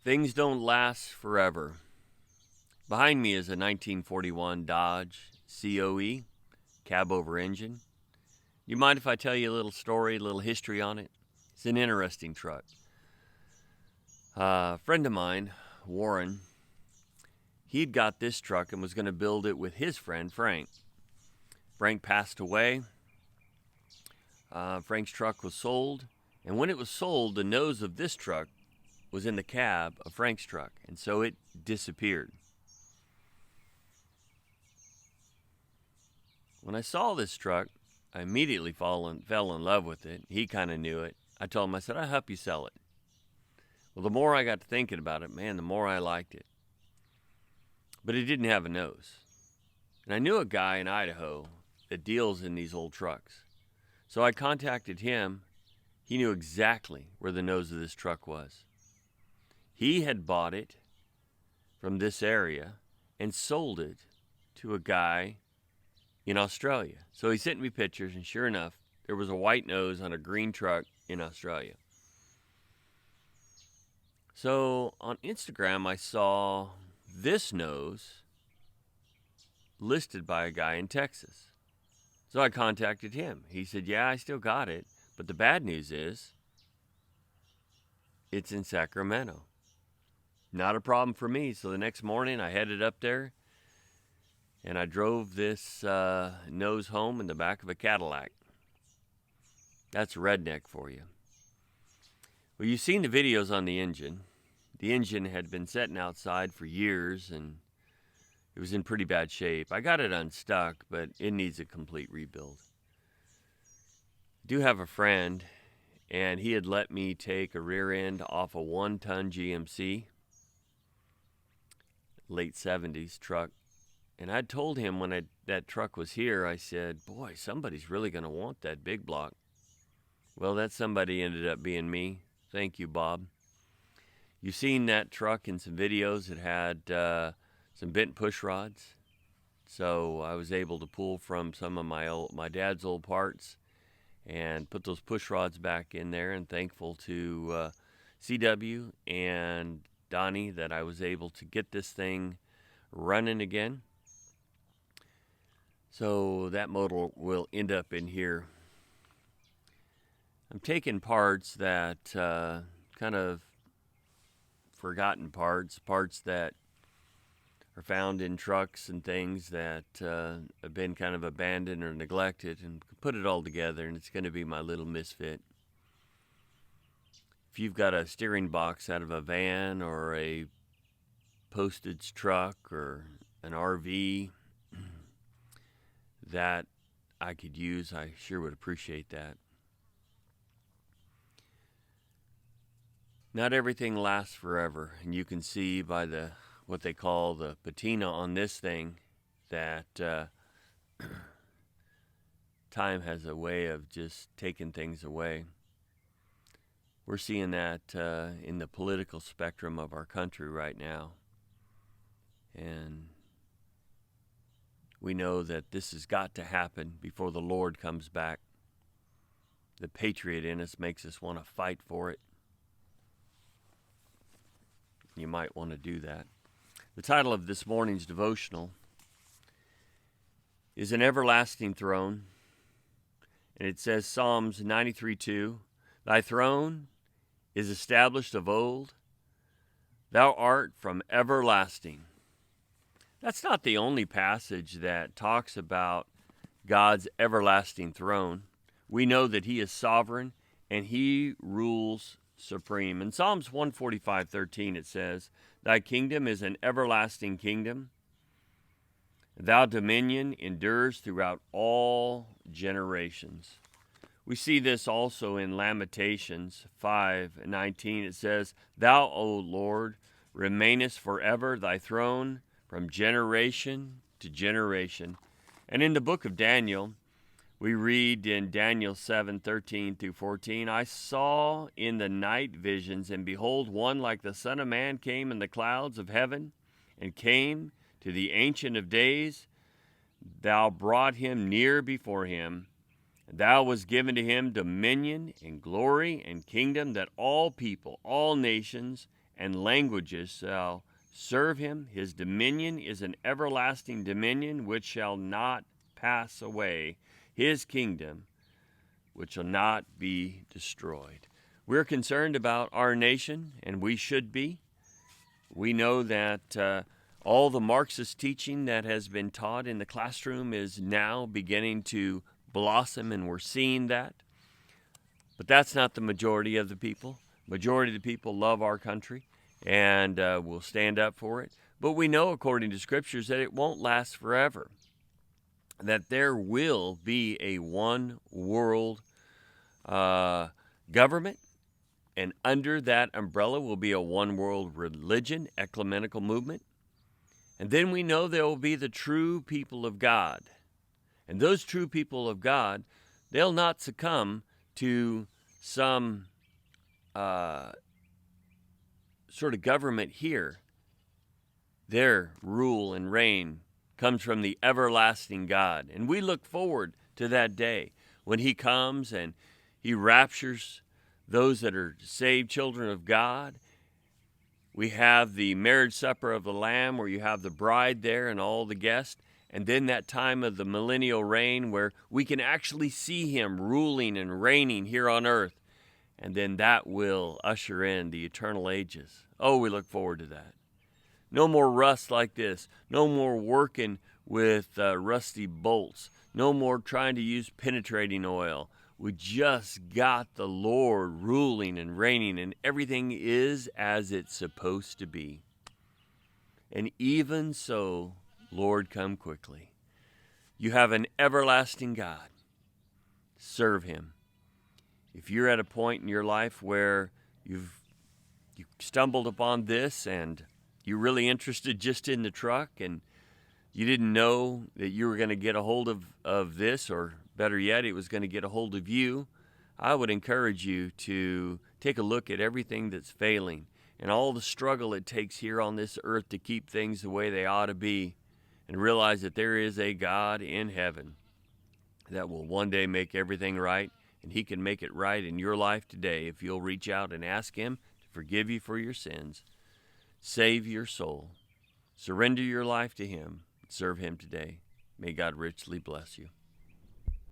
Things don't last forever. Behind me is a 1941 Dodge COE, cab-over engine. You mind if I tell you a little story, a little history on it? It's an interesting truck. A friend of mine, Warren, he'd got this truck and was going to build it with his friend, Frank. Frank passed away. Frank's truck was sold. And when it was sold, the nose of this truck was in the cab of Frank's truck. And so it disappeared. When I saw this truck, I immediately fell in love with it. He kind of knew it. I told him, I said, I hope you sell it. Well, the more I got to thinking about it, man, the more I liked it. But it didn't have a nose. And I knew a guy in Idaho that deals in these old trucks. So I contacted him. He knew exactly where the nose of this truck was. He had bought it from this area and sold it to a guy in Australia. So he sent me pictures, and sure enough, there was a white nose on a green truck in Australia. So on Instagram, I saw this nose listed by a guy in Texas. So I contacted him. He said, yeah, I still got it, but the bad news is it's in Sacramento. Not a problem for me. So the next morning, I headed up there, and I drove this nose home in the back of a Cadillac. That's redneck for you. Well, you've seen the videos on the engine. The engine had been sitting outside for years, and it was in pretty bad shape. I got it unstuck, but it needs a complete rebuild. I do have a friend, and he had let me take a rear end off a 1-ton GMC, late 70s truck. And I told him when that truck was here, I said, boy, somebody's really going to want that big block. Well, that somebody ended up being me. Thank you, Bob. You've seen that truck in some videos. It had some bent push rods. So I was able to pull from some of my dad's old parts and put those push rods back in there, and thankful to CW and Donnie that I was able to get this thing running again. So that motor will end up in here. I'm taking parts that kind of forgotten parts that are found in trucks and things that have been kind of abandoned or neglected, and put it all together, and it's going to be my little misfit. If you've got a steering box out of a van or a postage truck or an RV that I could use, I sure would appreciate that. Not everything lasts forever, and you can see by what they call the patina on this thing that time has a way of just taking things away. We're seeing that in the political spectrum of our country right now. And we know that this has got to happen before the Lord comes back. The patriot in us makes us want to fight for it. You might want to do that. The title of this morning's devotional is An Everlasting Throne. And it says, Psalms 93:2, Thy throne is established of old. Thou art from everlasting. That's not the only passage that talks about God's everlasting throne. We know that He is sovereign and He rules supreme. In Psalms 145:13 it says, Thy kingdom is an everlasting kingdom. Thou dominion endures throughout all generations. We see this also in Lamentations 5:19. It says, Thou, O Lord, remainest forever, thy throne from generation to generation. And in the book of Daniel, we read in Daniel 7:13 through 14, I saw in the night visions, and behold, one like the Son of Man came in the clouds of heaven, and came to the Ancient of Days. Thou brought him near before him. Thou was given to him dominion and glory and kingdom, that all people, all nations, and languages shall serve him. His dominion is an everlasting dominion which shall not pass away, his kingdom which shall not be destroyed. We're concerned about our nation, and we should be. We know that all the Marxist teaching that has been taught in the classroom is now beginning to blossom, and we're seeing that. But that's not the majority of the people. Majority of the people love our country and will stand up for it. But we know, according to scriptures, that it won't last forever, that there will be a one world government, and under that umbrella will be a one world religion, ecumenical movement. And then we know there will be the true people of God. And those true people of God, they'll not succumb to some sort of government here. Their rule and reign comes from the everlasting God. And we look forward to that day when he comes and he raptures those that are saved children of God. We have the marriage supper of the Lamb where you have the bride there and all the guests. And then that time of the millennial reign where we can actually see him ruling and reigning here on earth. And then that will usher in the eternal ages. Oh, we look forward to that. No more rust like this. No more working with rusty bolts. No more trying to use penetrating oil. We just got the Lord ruling and reigning, and everything is as it's supposed to be. And even so, Lord, come quickly. You have an everlasting God. Serve him. If you're at a point in your life where you stumbled upon this and you're really interested just in the truck and you didn't know that you were going to get a hold of this, or better yet, it was going to get a hold of you, I would encourage you to take a look at everything that's failing and all the struggle it takes here on this earth to keep things the way they ought to be, and realize that there is a God in heaven that will one day make everything right, and he can make it right in your life today if you'll reach out and ask him to forgive you for your sins, save your soul, surrender your life to him, serve him today. May God richly bless you.